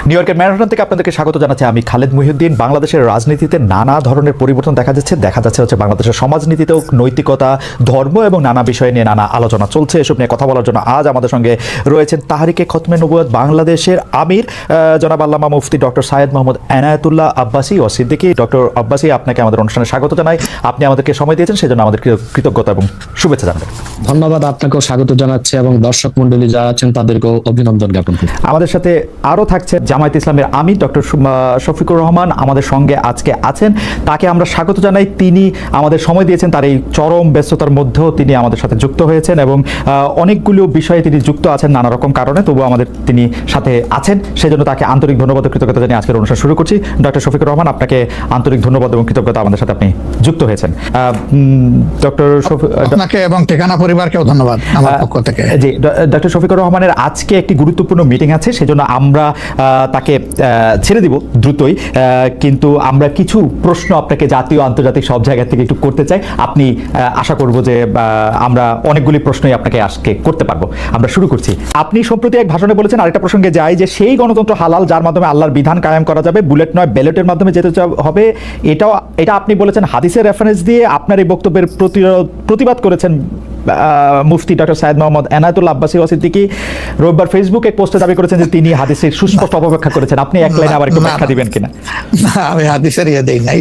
New ইয়র্কের Manhattan থেকে আপনাদেরকে স্বাগত জানাচ্ছি আমি খালেদ মুহিউদ্দিন। বাংলাদেশের রাজনীতিতে নানা ধরনের পরিবর্তন দেখা যাচ্ছে হচ্ছে বাংলাদেশের সমাজনীতিতেও নৈতিকতা, ধর্ম এবং নানা বিষয় নিয়ে নানা আলোচনা চলছে। এসব নিয়ে কথা বলার জন্য আজ আমাদের সঙ্গে রয়েছেন তাহরিকে খতমে নবুয়ত বাংলাদেশের আমির জনাব আল্লামা মুফতি ডক্টর সাইয়েদ মোহাম্মদ এনায়েতুল্লাহ আব্বাসী ও সিদ্দিকী। ডক্টর আব্বাসী, আপনাকে আমাদের অনুষ্ঠানে স্বাগত জানাই। আপনি আমাদেরকে সময় দিয়েছেন, সেজন্য আমাদের কৃতজ্ঞতা এবং শুভেচ্ছা জানাবেন। ধন্যবাদ, আপনাকেও স্বাগত জানাচ্ছি এবং দর্শক মন্ডলী যারা আছেন তাদেরকেও অভিনন্দন জ্ঞাপন করি। আমাদের সাথে আরও থাকছে জামায়াত ইসলামের আমির ডক্টর শফিকুর রহমান আমাদের সঙ্গে আজকে আছেন। তাকে আমরা স্বাগত জানাই। তিনি আমাদের সময় দিয়েছেন, তার এই চরম ব্যস্ততার মধ্যেও তিনি আমাদের সাথে যুক্ত হয়েছেন এবং অনেকগুলো বিষয়ে তিনি যুক্ত আছেন নানা রকম কারণে, তবুও আমাদের তিনি সাথে আছেন, সেজন্য তাকে আন্তরিক ধন্যবাদ ও কৃতজ্ঞতা জানিয়ে আজকের অনুষ্ঠান শুরু করছি। ডক্টর শফিকুর রহমান, আপনাকে আন্তরিক ধন্যবাদ এবং কৃতজ্ঞতা, আমাদের সাথে আপনি যুক্ত হয়েছেন। ডক্টর আপনাকে এবং ঠিকানা পরিবারকেও ধন্যবাদ আমার পক্ষ থেকে। জি, ডক্টর শফিকুর রহমানের আজকে একটি গুরুত্বপূর্ণ মিটিং আছে, সেজন্য আমরা তাকে ছেড়ে দিব দ্রুতই, কিন্তু আমরা কিছু প্রশ্ন আপনাকে জাতীয় আন্তর্জাতিক সব জায়গা থেকে একটু করতে চাই। আপনি আশা করব যে আমরা অনেকগুলি প্রশ্নই আপনাকে আজকে করতে পারবো। আমরা শুরু করছি। আপনি সম্প্রতি এক ভাষণে বলেছেন, আরেকটা প্রসঙ্গে যাই, যে সেই গণতন্ত্র হালাল যার মাধ্যমে আল্লাহর বিধান কায়েম করা যাবে, বুলেট নয় ব্যালটের মাধ্যমে যেতে হবে। এটা আপনি বলেছেন হাদিসের রেফারেন্স দিয়ে। আপনার এই বক্তব্যের প্রতিবাদ করেছেন মুফতি ডক্টর সাইয়েদ মোহাম্মদ এনায়েতুল্লাহ আব্বাসী ও সিদ্দিকী। রোববার ফেসবুকে পোস্টে দাবি করেছেন যে তিনি হাদিসের সুস্পষ্ট অপব্যাখ্যা করেছেন। আপনি এক লাইনে আবার একটু ব্যাখ্যা দিবেন কিনা? আমি হাদিসের দেই নাই।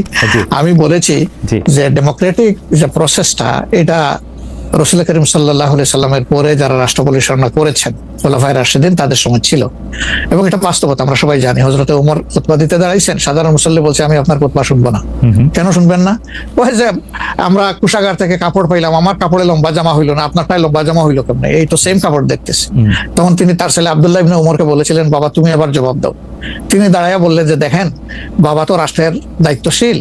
আমি বলেছি যে ডেমোক্রেটিক যে প্রসেসটা, এটা রাসূল করিম সাল্লাল্লাহু আলাইহি সাল্লামের পরে যারা রাষ্ট্র পরিচালনা করেছেন খোলাফায়ে রাশিদিন, তাদের সময় ছিল এবং এটা বাস্তবতা আমরা সবাই জানি। হযরত ওমর খুতবা দিতে দাঁড়াইছেন, সাধারণ মুসল্লি বলছে আমি আপনার খুতবা শুনবো না। কেন শুনবেন না? ওই যে আমরা কোষাগার থেকে কাপড় পাইলাম, আমার কাপড়ে লম্বা জামা হইলো না, আপনার পায়ে লম্বা জামা হইলো কেমনে? এই তো সেম কাপড় দেখতেছি। তখন তিনি তার ছেলে আব্দুল্লাহ ইবনে ওমরকে বলেছিলেন, বাবা তুমি আবার জবাব দাও। তিনি দাঁড়াইয়া বললেন যে দেখেন, বাবা তো রাষ্ট্রের দায়িত্বশীল,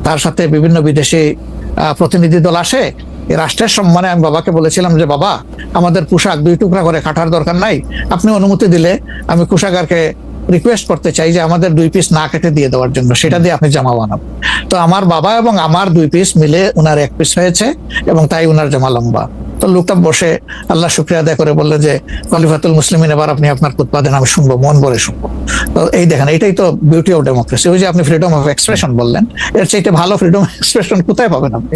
তার সাথে বিভিন্ন বিদেশি প্রতিনিধি দল আসে, রাষ্ট্রের সম্মানে আমি বাবাকে বলেছিলাম যে বাবা আমাদের পোশাক 2 টুকরা করে কাটার দরকার নাই, আপনি অনুমতি দিলে আমি কোষাগারকে রিকোয়েস্ট করতে চাই যে আমাদের 2 পিস না কেটে দিয়ে দেওয়ার জন্য, সেটা দিয়ে আপনি জামা বানাবো। তো আমার বাবা এবং আমার 2 পিস মিলে উনার 1 পিস হয়েছে এবং তাই উনার জামা লম্বা। তো লোকটা বসে আল্লাহ শুকরিয়া আদায় করে বললো যে খলিফাতুল মুসলিমিন, এবার আপনি আপনার খুতবা দেন, আমি শুনবো, মন ভরে শুনবো। তো এই দেখেন, এটাই তো বিউটি অফ ডেমোক্রেসি। ওই যে আপনি ফ্রিডম অফ এক্সপ্রেশন বললেন, এর চাইতে ভালো ফ্রিডম অফ এক্সপ্রেশন কোথায় পাবেন আপনি?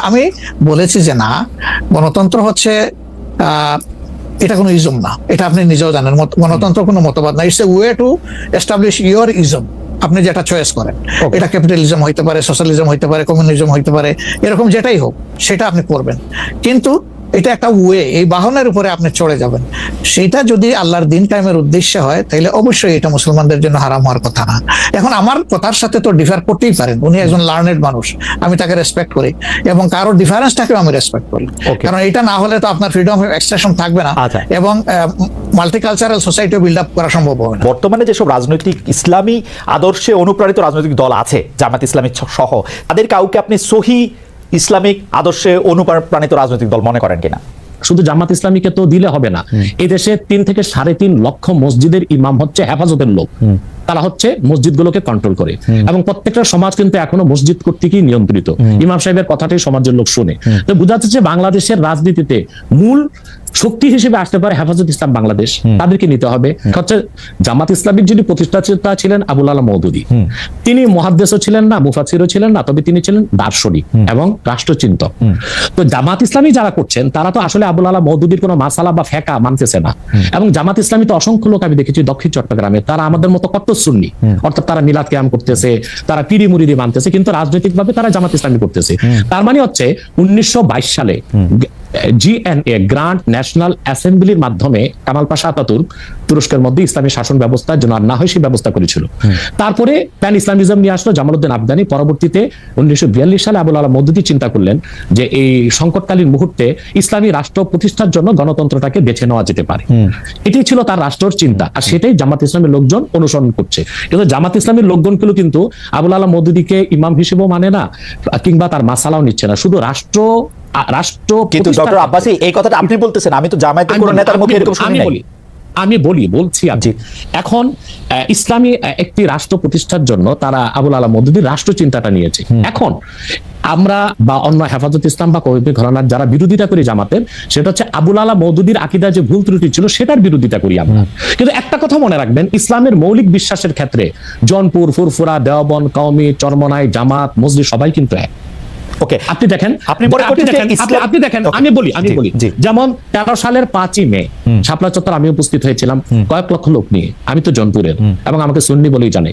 আমি বলেছি যে না, গণতন্ত্র হচ্ছে এটা কোনো ইজম না, এটা আপনি নিজেও জানেন। গণতন্ত্র কোনো মতবাদ না, it's a way to establish your ism. আপনি যেটা চয়েস করেন, এটা ক্যাপিটালিজম হইতে পারে, সোশ্যালিজম হইতে পারে, কমিউনিজম হইতে পারে, এরকম যেটাই হোক সেটা আপনি করবেন, কিন্তু এটা একটা ওয়ে, এই বাহনের উপরে আপনি চড়ে যাবেন। সেটা যদি আল্লাহর দিন কায়েমের উদ্দেশ্যে হয়, তাহলে অবশ্যই এটা মুসলমানদের জন্য হারাম হওয়ার কথা না। এখন আমার কথার সাথে তো ডিফার করতেই পারেন, উনি একজন লার্নেড মানুষ, আমি তাকে রেসপেক্ট করি এবং কারো ডিফারেন্সটাকেও আমি রেসপেক্ট করি, কারণ এটা না হলে তো আপনার ফ্রিডম অফ এক্সপ্রেশন থাকবে না এবং মাল্টিকালচারাল সোসাইটি বিল্ড আপ করা সম্ভব হবে না। বর্তমানে যেসব রাজনৈতিক ইসলামী আদর্শে অনুপ্রাণিত রাজনৈতিক দল আছে, জামাত ইসলামী সহ, তাদের কাউকে আপনি সহি ইসলামিক আদর্শে অনুপ্রাণিত রাজনৈতিক দল মনে করেন কিনা? শুধু জামাত ইসলামীকে তো দিলে হবে না। এই দেশে 3 থেকে 3.5 লক্ষ মসজিদের ইমাম হচ্ছে হেফাজতের লোক, তারা হচ্ছে মসজিদগুলোকে কন্ট্রোল করে এবং প্রত্যেকটা সমাজ কিন্তু এখনো মসজিদ কর্তৃকই নিয়ন্ত্রিত। ইমাম সাহেবের কথাটাই সমাজের লোক শুনে। তো বোঝা যাচ্ছে বাংলাদেশের রাজনীতিতে মূল শক্তি হিসেবে আসতে পারে হেফাজত ইসলাম বাংলাদেশ, তাদেরকে নিতে হবে। হচ্ছে জামাত ইসলামীর যিনি প্রতিষ্ঠাতা ছিলেন আবুল আলা মওদুদী, তিনি মুহাদ্দিসও ছিলেন না, মুফাসসিরও ছিলেন না, তবে তিনি ছিলেন দার্শনিক এবং রাষ্ট্রচিন্তক। তো জামাত ইসলামী যারা করছেন তারা তো আসলে আবুল আলা মওদুদীর কোনো মাসালা বা ফেকা মানতেছে না। এবং জামাত ইসলামী তো অসংখ্য লোক আমি দেখেছি দক্ষিণ চট্টগ্রামে, তারা আমাদের মতো কট্টর সুন্নি, অর্থাৎ তারা মিলাদ কিয়াম করতেছে, তারা পিরি মুরিদি মানতেছে, কিন্তু রাজনৈতিকভাবে তারা জামাত ইসলামী করতেছে। তার মানে হচ্ছে 1922 সালে জিএনএ গ্র্যান্ড ন্যাশনাল অ্যাসেম্বলির মাধ্যমে কামাল পাশা আতাতুর্ক তুরস্কের মধ্যে ইসলামী শাসন ব্যবস্থার জন্য আর না হয় সেই ব্যবস্থা করেছিল। তারপরে প্যান ইসলামিজম নিয়ে আসলো জামালউদ্দিন আফগানি। পরবর্তীতে 1942 সালে আবুল আলা মওদুদী চিন্তা করলেন যে এই সংকটকালীন মুহূর্তে ইসলামী রাষ্ট্র প্রতিষ্ঠার জন্য গণতন্ত্রটাকে বেছে নেওয়া যেতে পারে। এটাই ছিল তার রাষ্ট্রের চিন্তা, আর সেটাই জামাত ইসলামের লোকজন অনুসরণ করছে। কিন্তু জামাত ইসলামের লোকজনগুলো কিন্তু আবুল আলা মওদুদীকে ইমাম হিসেবেও মানে না, কিংবা তার মাসালাও নিচ্ছে না, শুধু রাষ্ট্র। কিন্তু ডক্টর আব্বাসী, এই কথাটা আপনি বলতেছেন, আমি তো জামায়াতের কোন নেতার মুখে এরকম শুনি নাই। আমি বলছি আজ এখন ইসলামী একটি রাষ্ট্র প্রতিষ্ঠার জন্য তারা আবুল আলা মওদুদীর রাষ্ট্র চিন্তাটা নিয়েছে। এখন আমরা বা অন্য হেফাজত ইসলাম বা কওমি ঘরানার যারা বিরোধিতা করি জামাতের, সেটা হচ্ছে আবুল আলা মওদুদীর আকীদা যে ভুল ত্রুটি ছিল সেটার বিরোধিতা করি আমরা। কিন্তু একটা কথা মনে রাখবেন, ইসলামের মৌলিক বিশ্বাসের ক্ষেত্রে জনপুর, ফুরফুরা, দেওবন্দ, কওমি, চরমনাই, জামাত, মসজিদ সবাই কিন্তু এক। ওকে, আপনি দেখেন, আপনি দেখেন, আমি বলি যেমন 13 সালের 5ই মে শাপলা চত্বর আমি উপস্থিত হয়েছিলাম কয়েক লক্ষ লোক নিয়ে। আমি তো জনপুরের এবং আমাকে সুন্নি বলেই জানে,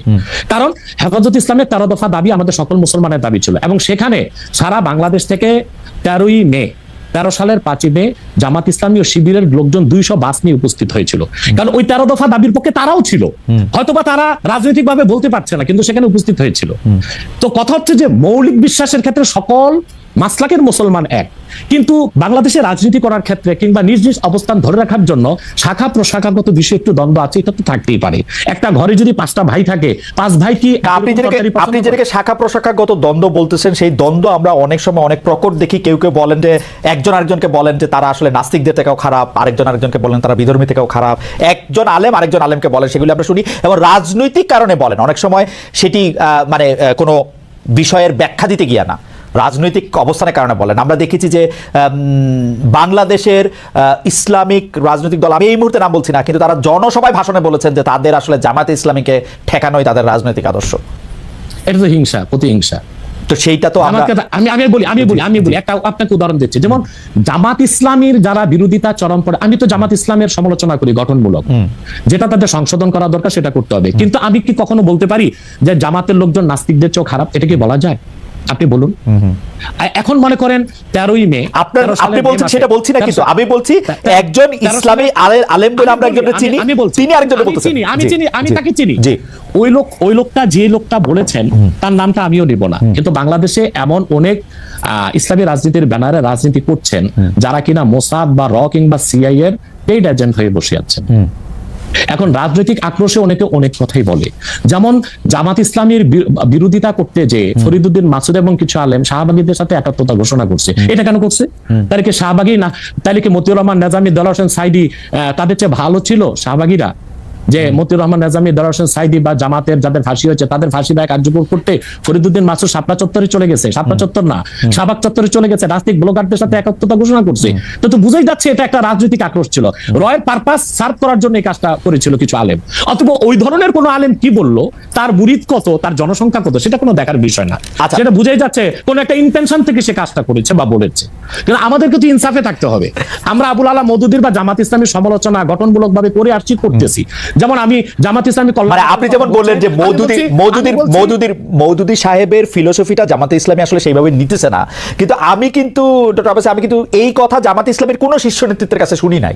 কারণ হেফাজত ইসলামের 13 দফা দাবি আমাদের সকল মুসলমানের দাবি ছিল, এবং সেখানে সারা বাংলাদেশ থেকে 13 সালের 5ই মে জামাত ইসলামী ও শিবিরের লোকজন 200 বাস নিয়ে উপস্থিত হয়েছিল। কারণ ওই 13 দফা দাবির পক্ষে তারাও ছিল, হয়তোবা তারা রাজনৈতিক ভাবে বলতে পারছে না, কিন্তু সেখানে উপস্থিত হয়েছিল। তো কথা হচ্ছে যে মৌলিক বিশ্বাসের ক্ষেত্রে সকল মাসলাকের মুসলমান এক, কিন্তু বাংলাদেশে রাজনীতি করার ক্ষেত্রে কিংবা নিজ নিজ অবস্থান ধরে রাখার জন্য শাখা প্রশাখাগত বিষয়ে একটু দ্বন্দ্ব আছে, এটা তো থাকতেই পারে। একটা ঘরে যদি 5টা ভাই থাকে, 5 ভাই কি আপনি যেটাকে শাখা প্রশাখাগত দ্বন্দ্ব বলতেছেন, সেই দ্বন্দ্ব আমরা অনেক সময় অনেক প্রকট দেখি। কেউ কেউ বলেন যে একজন আরেকজনকে বলেন যে তারা আসলে নাস্তিকদের থেকেও খারাপ, আরেকজন আরেকজনকে বলেন তারা বিধর্মী থেকেও খারাপ, একজন আলেম আরেকজন আলেমকে বলেন, সেগুলো আমরা শুনি এবং রাজনৈতিক কারণে বলেন। অনেক সময় সেটি মানে কোনো বিষয়ের ব্যাখ্যা দিতে গিয়া না, রাজনৈতিক অবস্থানের কারণে বলেন। আমরা দেখেছি যে বাংলাদেশের ইসলামিক রাজনৈতিক দল, আমি এই মুহূর্তে নাম বলছি না, কিন্তু তারা জনসভায় ভাষণে বলেছেন যে তাদের আসলে জামাতে ইসলামীকে ঠেকানোই তাদের রাজনৈতিক আদর্শ। এটা তো হিংসা, প্রতিহিংসা। তো সেইটা তো আমি বলি একটা আপনাকে উদাহরণ দিচ্ছি, যেমন জামাত ইসলামীর যারা বিরোধিতা চরম পড়ে, আমি তো জামাত ইসলামের সমালোচনা করি গঠনমূলক, যেটা তাদের সংশোধন করা দরকার সেটা করতে হবে, কিন্তু আমি কি কখনো বলতে পারি যে জামাতের লোকজন নাস্তিকদের চেয়েও খারাপ? এটা কি বলা যায়? আপনি বলুন। এখন মনে করেন 13ই মে আপনি বলছেন, সেটা বলছি না, কিন্তু আমি বলছি একজন ইসলামী আলেম বলে আমরা একজনকে চিনি, তিনি আরেকজনকে বলতেছেন। আমি তাকে চিনি। ওই লোকটা যে লোকটা বলেছেন তার নামটা আমিও নিব না, কিন্তু বাংলাদেশে এমন অনেক ইসলামী রাজনীতির ব্যানারে রাজনীতি করছেন যারা কিনা মোসাদ বা র কিংবা সিআই এর পেইড এজেন্ট হয়ে বসে আছেন। এখন রাজনৈতিক আক্রোশে অনেকে অনেক কথাই বলে, যেমন জামাত ইসলামীর বিরোধিতা করতে যে ফরিদউদ্দিন মাসুদ এবং কিছু আলেম শাহবাগীদের সাথে একাত্মতা ঘোষণা করছে। এটা কেন করছে? তাহলে কি শাহবাগী না, তাহলে কি মতিউর রহমান নেজামী, দেলোয়ার হোসেন সাইদি তাদের চেয়ে ভালো ছিল শাহবাগীরা? যে মতিউর রহমান নেজামী, দেলোয়ার হোসেন সাইদি বা জামাতের যাদের ফাঁসি হয়েছে তাদের ফাঁসি দায় কার্যকর করতে ফরিদউদ্দিন মাসুদ শাপলা চত্বরে চলে গেছে, শাপলা চত্বর না শাহবাগ চত্বরে চলে গেছে, রাজনৈতিক ব্লগারদের সাথে একাত্মতা ঘোষণা করছে। তো বুঝাই যাচ্ছে এটা একটা রাজনৈতিক আক্রোশ ছিল, রয়ের পারপাস সার্ভ করার জন্য এই কাজটা করেছিল কিছু আলেম। অথবা ওই ধরনের কোন আলেম কি বললো, তার মুরিদ কত, তার জনসংখ্যা কত, সেটা কোনো দেখার বিষয় না। সেটা বুঝাই যাচ্ছে কোন একটা ইন্টেনশন থেকে সে কাজটা করেছে বা বলেছে। কিন্তু আমাদেরকে তো ইনসাফে থাকতে হবে। আমরা আবুল আলা মওদুদীর বা জামাত ইসলামীর সমালোচনা গঠনমূলক ভাবে করে আসছি, করতেছি। যেমন আমি জামাত ইসলামী, মানে আপনি যেমন বললেন যে মওদুদী সাহেবের ফিলোসফিটা জামাতে ইসলামী আসলে সেইভাবে নিতেছে না, কিন্তু আমি কিন্তু ডক্টর আব্বাস, আমি কিন্তু এই কথা জামাতে ইসলামের কোন শীর্ষ নেতৃত্বের কাছে শুনি নাই।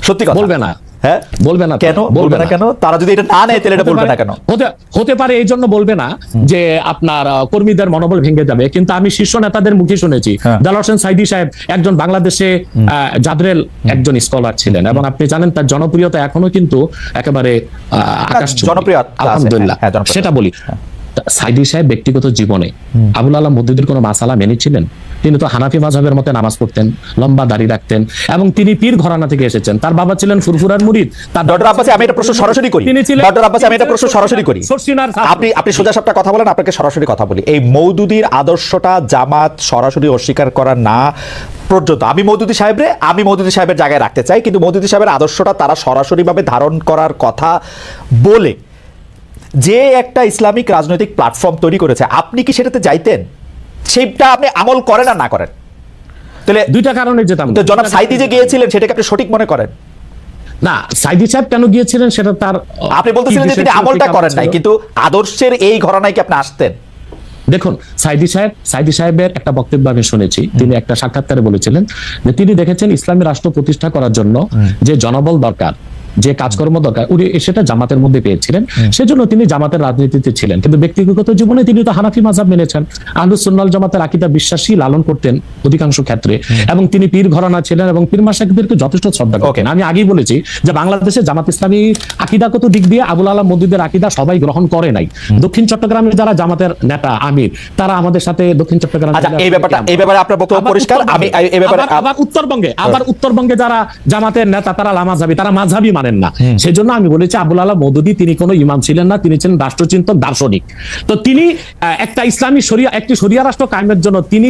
সত্যি কথা বলবে না। হ্যাঁ, বলবে না কেন? বলবে না কেন? তারা যদি এটা না নেয় তাহলে এটা বলবে না কেন? হতে পারে এই জন্য বলবে না যে আপনার কর্মীদের মনোবল ভেঙে যাবে, কিন্তু আমি শীর্ষ নেতাদের মুখে শুনেছি। দেলোয়ার হোসেন সাইদি সাহেব একজন বাংলাদেশে জাদরেল একজন স্কলার ছিলেন, এবং আপনি জানেন তার জনপ্রিয়তা এখনো কিন্তু একেবারে আকাশ জনপ্রিয়, আলহামদুলিল্লাহ। সেটা বলি, সাইদি সাহেব ব্যক্তিগত জীবনে আবুল আলা মওদুদীর কোনো মাসালা মেনেছিলেন? তিনি তো হানাফি মাযহাবের মতে নামাজ পড়তেন, লম্বা দাড়ি রাখতেন, এবং তিনি পীর ঘরানা থেকে এসেছেন। তার বাবা ছিলেন ফুরফুরার মুরিদ। ডক্টর আব্বাস, আমি এটা প্রশ্ন সরাসরি করি। ডক্টর আব্বাস, আমি এটা প্রশ্ন সরাসরি করি। আপনি সোজা সাপটা কথা বলেন, আপনাকে সরাসরি কথা বলি। এই মওদুদীর আদর্শটা জামাত সরাসরি অস্বীকার করা না পর্যন্ত আমি মওদুদী সাহেবের জায়গায় রাখতে চাই, কিন্তু মওদুদী সাহেবের আদর্শটা তারা সরাসরিভাবে ধারণ করার কথা বলে যে একটা ইসলামিক রাজনৈতিক প্ল্যাটফর্ম তৈরি করেছে, আপনি কি সেটাতে যাইতেন? সেইটা আপনি আমল করেন আর না করেন? তাহলে দুইটা কারণে যেতাম। তো জনাব সাইদি যে গিয়েছিলেন সেটাকে আপনি সঠিক মনে করেন? না, সাইদি সাহেব কেন গিয়েছিলেন সেটা তার, আপনি বলতেছিলেন যে তিনি আমলটা করেন নাই, কিন্তু আদর্শের এই ঘরানায় কি আপনি আসতেন? দেখুন, সাইদি সাহেবের একটা বক্তব্য আমি শুনেছি, তিনি একটা সাক্ষাৎকারে বলেছিলেন যে তিনি দেখেছেন ইসলামী রাষ্ট্র প্রতিষ্ঠা করার জন্য যে জনবল দরকার, যে কাজকর্ম দরকার, উনি সেটা জামাতের মধ্যে পেয়েছিলেন, সেজন্য তিনি জামাতের রাজনীতিতে ছিলেন। কিন্তু ব্যক্তিগত জীবনে তিনি তো হানাফি মাযহাব মেনেছেন, আহলুস সুন্নাহ ওয়াল জামাতের আকীদা বিশ্বাসী লালন করতেন অধিকাংশ ক্ষেত্রে, এবং তিনি পীর ঘরানা ছিলেন এবং পীর মাশায়েখদেরকে যথেষ্ট শ্রদ্ধা করতেন। আমি আগেই বলেছি যে বাংলাদেশে জামাত ইসলামী আকীদাগত দিক দিয়ে আবুল আলা মওদুদীর আকীদা সবাই গ্রহণ করে নাই। দক্ষিণ চট্টগ্রামের যারা জামাতের নেতা আমির, তারা আমাদের সাথে দক্ষিণ চট্টগ্রাম, এই ব্যাপারে আপনার বক্তব্য পরিষ্কার। আমি এই ব্যাপারে উত্তরবঙ্গে যারা জামাতের নেতা তারা লামাযহাবী, তারা মাযহাবী মানেন না। সেজন্য আমি বলেছি আবুল আলা মওদুদী তিনি কোনো ইমাম ছিলেন না, তিনি ছিলেন রাষ্ট্রচিন্তক, দার্শনিক। তো তিনি একটা ইসলামী শরিয়া, একটি শরিয়া রাষ্ট্র কায়েমের জন্য তিনি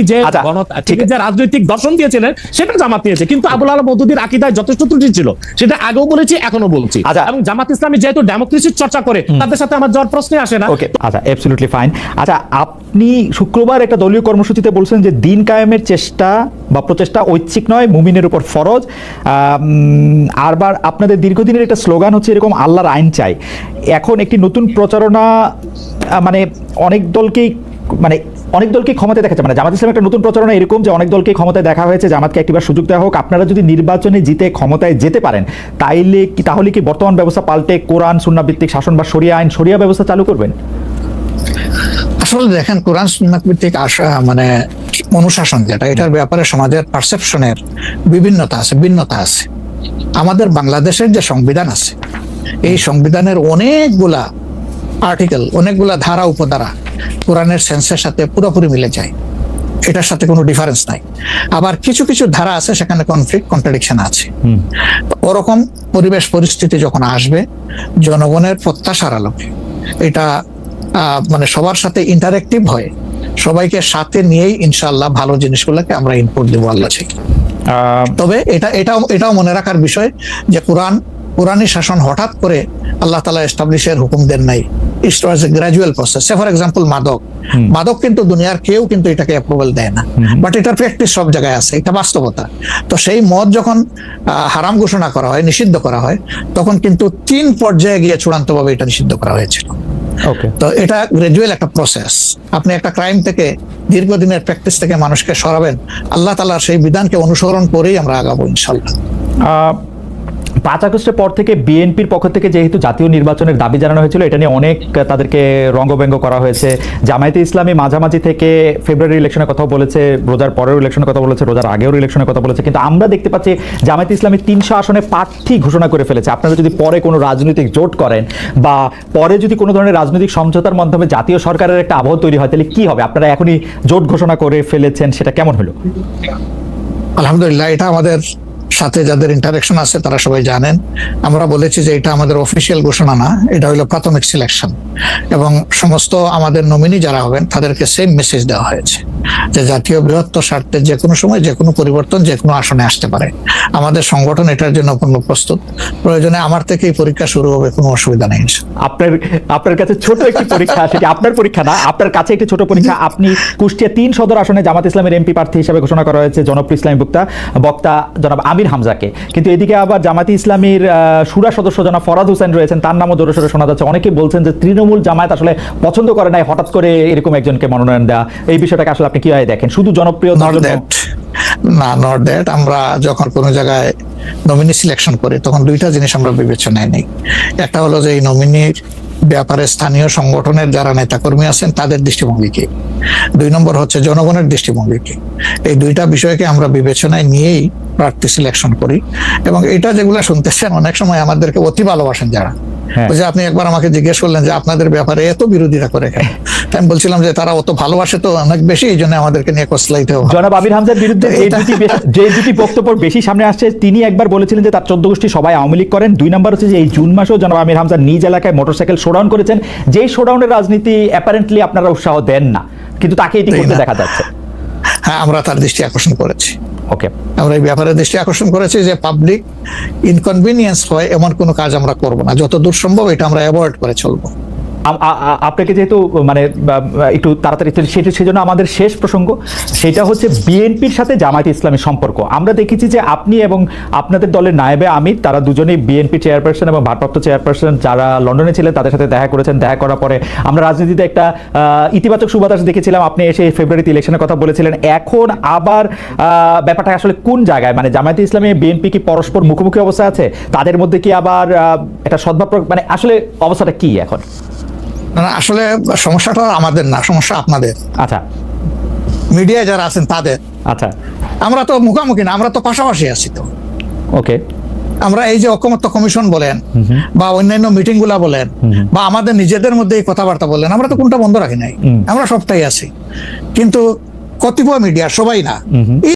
যে রাজনৈতিক দর্শন দিয়েছিলেন সেটা জামাত নিয়েছে, কিন্তু আবুল আলা মওদুদীর আকীদায় যথেষ্ট ত্রুটি ছিল, সেটা আগেও বলেছি এখনো বলছি। এবং জামাত ইসলামী যেহেতু ডেমোক্রেসির চর্চা করে তাদের সাথে আমার যাওয়ার প্রশ্নই আসে না। আচ্ছা, অ্যাবসলিউটলি ফাইন। আচ্ছা, আপনি শুক্রবার একটা দলীয় কর্মসূচিতে বলছেন যে দিন কায়েমের চেষ্টা বা প্রচেষ্টা ঐচ্ছিক নয়, মুমিনের উপর ফরজ। আরবার আপনাদের দীর্ঘদিনের একটা স্লোগান হচ্ছে এরকম, আল্লাহর আইন চাই। এখন একটি নতুন প্রচারণা, মানে অনেক দলকে ক্ষমতায় দেখাচ্ছে, মানে জামাত ইসলামের একটা নতুন প্রচারণা এরকম যে অনেক দলকে ক্ষমতায় দেখা হয়েছে, জামাতকে একটিবার সুযোগ দেওয়া হোক, আপনারা যদি নির্বাচনে জিতে ক্ষমতায় যেতে পারেন তাহলে কি বর্তমান ব্যবস্থা পাল্টে কোরআন সুন্নাহ ভিত্তিক শাসন বা শরিয়া আইন, শরিয়া ব্যবস্থা চালু করবেন? আসলে দেখেন, কোরআন সুন্নাহ ভিত্তিক মানে অনুশাসন যেটা, এটার ব্যাপারে সমাজের পারসেপশনের ভিন্নতা আছে। আমাদের বাংলাদেশের যে সংবিধান আছে, এই সংবিধানের অনেকগুলা আর্টিকেল, অনেকগুলা ধারা উপধারা কোরআনের সেন্সের সাথে পুরোপুরি মিলে যায়, এটার সাথে কোনো ডিফারেন্স নাই। আবার কিছু কিছু ধারা আছে সেখানে কন্ট্রাডিকশন আছে। ওরকম পরিবেশ পরিস্থিতি যখন আসবে, জনগণের প্রত্যাশার আলোকে এটা মানে সবার সাথে ইন্টারেক্টিভ হয়, সবাইকে সাথে নিয়েই ইনশাআল্লাহ ভালো জিনিসগুলোকে আমরা ইনপুট দেবো আল্লাহ থেকে। তবে এটাও মনে রাখার বিষয় যে কোরআনী শাসন হঠাৎ করে আল্লাহ তাআলা এস্টাবলিশের হুকুম দেন নাই, ইট ওয়াজ এ গ্র্যাজুয়াল প্রসেস। ফর এক্সাম্পল মাদক কিন্তু দুনিয়ার কেউ কিন্তু এটাকে অ্যাপ্রুভাল দেয় না, বাট এটার প্র্যাকটিস সব জায়গায় আছে, এটা বাস্তবতা। তো সেই মদ যখন হারাম ঘোষণা করা হয়, নিষিদ্ধ করা হয়, তখন কিন্তু 3 পর্যায়ে গিয়ে চূড়ান্তভাবে এটা নিষিদ্ধ করা হয়েছিল। তো এটা গ্র্যাজুয়াল একটা প্রসেস। আপনি একটা ক্রাইম থেকে, দীর্ঘদিনের প্র্যাকটিস থেকে মানুষকে সরাবেন, আল্লাহ তাআলার সেই বিধানকে অনুসরণ করেই আমরা আগাবো ইনশাআল্লাহ। 5 আগস্টের পর থেকে বিএনপির পক্ষ থেকে যেহেতু জাতীয় নির্বাচনের দাবি জানানো হয়েছিল, এটা নিয়ে অনেক তাদেরকে রঙ্গব্যঙ্গ করা হয়েছে। জামায়াতে ইসলামী মাঝামাঝি থেকে ফেব্রুয়ারি ইলেকশনের কথা বলেছে, রোজার পরের ইলেকশনের কথা বলেছে, রোজার আগের ইলেকশনের কথা বলেছে, কিন্তু আমরা দেখতে পাচ্ছি জামায়াতে ইসলামী 300 আসনে প্রার্থী ঘোষণা করে ফেলেছে। আপনারা যদি পরে কোনো রাজনৈতিক জোট করেন বা পরে যদি কোনো ধরনের রাজনৈতিক সমঝোতার মাধ্যমে জাতীয় সরকারের একটা আবহ তৈরি হয়, তাহলে কি হবে? আপনারা এখনই জোট ঘোষণা করে ফেলেছেন, সেটা কেমন হলো? আলহামদুলিল্লাহ, এটা আমাদের সাথে যাদের ইন্টারাকশন আছে তারা সবাই জানেন। আমরা বলেছি যে এটা আমাদের অফিসিয়াল ঘোষণা না, এটা হলো প্রাথমিক সিলেকশন, এবং সমস্ত আমাদের নমিনি যারা হবেন তাদেরকে সেম মেসেজ দেওয়া হয়েছে যে জাতীয় বৃহত্তর স্বার্থে যে কোনো সময় যে কোনো পরিবর্তন যে কোনো আসনে আসতে পারে। আমাদের সংগঠন এটার জন্য পূর্ণ প্রস্তুত, প্রয়োজনে আমার থেকেই পরীক্ষা শুরু হবে, কোনো অসুবিধা নেই। আপনার কাছে ছোট একটি পরীক্ষা, সেটি আপনার পরীক্ষা না, আপনার কাছে একটি ছোট পরীক্ষা। আপনি কুষ্টিয়া 3 সদর আসনে জামাত ইসলামের এমপি প্রার্থী হিসেবে ঘোষণা করা হয়েছে জনপ্রিয় ইসলামী বক্তা জনাব আমির হামজাকে, কিন্তু এদিকে আবার জামাতি ইসলামীর শুরা সদস্য জনাব ফরাদ হোসেন রয়েছেন, তার নামও জোরে সোরে শোনা যাচ্ছে। অনেকে বলছেন যে তৃণমূল জামায়াত আসলে পছন্দ করে নাই হঠাৎ করে এরকম একজনকে মনোনয়ন দেওয়া। এই বিষয়টাকে আসলে আপনি কিভাবে দেখেন? শুধু জনপ্রিয় নট দ্যাট। আমরা যখন কোনো জায়গায় নমিনি সিলেকশন করি তখন 2টা জিনিস আমরা বিবেচনায় নেই। একটা হলো যে এই নমিনির ব্যাপারে স্থানীয় সংগঠনের যারা নেতাকর্মী আছেন তাদের দৃষ্টিভঙ্গি কি, 2 নম্বর হচ্ছে জনগণের দৃষ্টিভঙ্গি কি। এই 2টা বিষয়কে আমরা বিবেচনায় নিয়েই প্রার্থী সিলেকশন করি। এবং এটা যেগুলো শুনতেছেন, অনেক সময় আমাদেরকে অতি ভালোবাসেন যারা, যে আপনি একবার আমাকে জিজ্ঞেস করলেন যে আপনাদের ব্যাপারে এত বিরোধিতা করে কেন, আমি বলছিলাম যে তারা অত ভালোবাসে তো অনেক বেশি, এই জন্য আমাদেরকে নিয়ে কসলাইতে হবে। জনাব আমির হামজার বিরুদ্ধে যে দুটি বক্তব্য বেশি সামনে আসছে, তিনি একবার বলেছিলেন যে তার 14 গোষ্ঠী সবাই আওয়ামী লীগ করেন। 2 নম্বর হচ্ছে যে এই জুন মাসেও জনাব আমির হামজা নিজ এলাকায় মোটরসাইকেল শোডাউন করেছেন, যেই শোডাউনের রাজনীতি অ্যাপারেন্টলি আপনারা উৎসাহ দেন না, কিন্তু তাকে এটি করতে দেখা যাচ্ছে। হ্যাঁ, আমরা তার দৃষ্টি আকর্ষণ করেছি। ওকে, আমরা এই ব্যাপারে দৃষ্টি আকর্ষণ করেছি যে পাবলিক ইনকনভিনিয়েন্স হয় এমন কোনো কাজ আমরা করব না, যত দূর সম্ভব এটা আমরা অ্যাভয়েড করে চলবো। আপনাকে যেহেতু মানে একটু তাড়াতাড়ি, সেজন্য আমাদের শেষ প্রসঙ্গ সেটা হচ্ছে বিএনপির সাথে জামায়াতে ইসলামীর সম্পর্ক। আমরা দেখেছি যে আপনি এবং আপনাদের দলের নায়েবে আমির, তারা দুজনেই বিএনপি চেয়ারপারসন এবং ভারপ্রাপ্ত চেয়ারপারসন যারা লন্ডনে ছিলেন তাদের সাথে দেখা করেছেন। দেখা করার পরে আমরা রাজনীতিতে একটা ইতিবাচক সুবাতাস দেখেছিলাম। আপনি এসে ফেব্রুয়ারিতে ইলেকশনের কথা বলেছিলেন। এখন আবার ব্যাপারটা আসলে কোন জায়গায়, মানে জামায়াতে ইসলামী বিএনপি কি পরস্পর মুখোমুখি অবস্থায় আছে? তাদের মধ্যে কি আবার একটা সদ্ভাব, মানে আসলে অবস্থাটা কি এখন? না, আসলে সমস্যাটা আমাদের না, সমস্যা আপনাদের। আচ্ছা, মিডিয়ায় যারা আছেন তাদের। আচ্ছা, আমরা তো মুখামুখি না, আমরা তো পাশাপাশি আছি। তো ওকে, আমরা এই যে ঐকমত্য কমিশন বলেন বা অন্যান্য মিটিং গুলা বলেন বা আমাদের নিজেদের মধ্যে এই কথাবার্তা বলেন, আমরা তো কোনটা বন্ধ রাখি নাই, আমরা সবটাই আছি। কিন্তু কতিপয় মিডিয়া, সবাই না।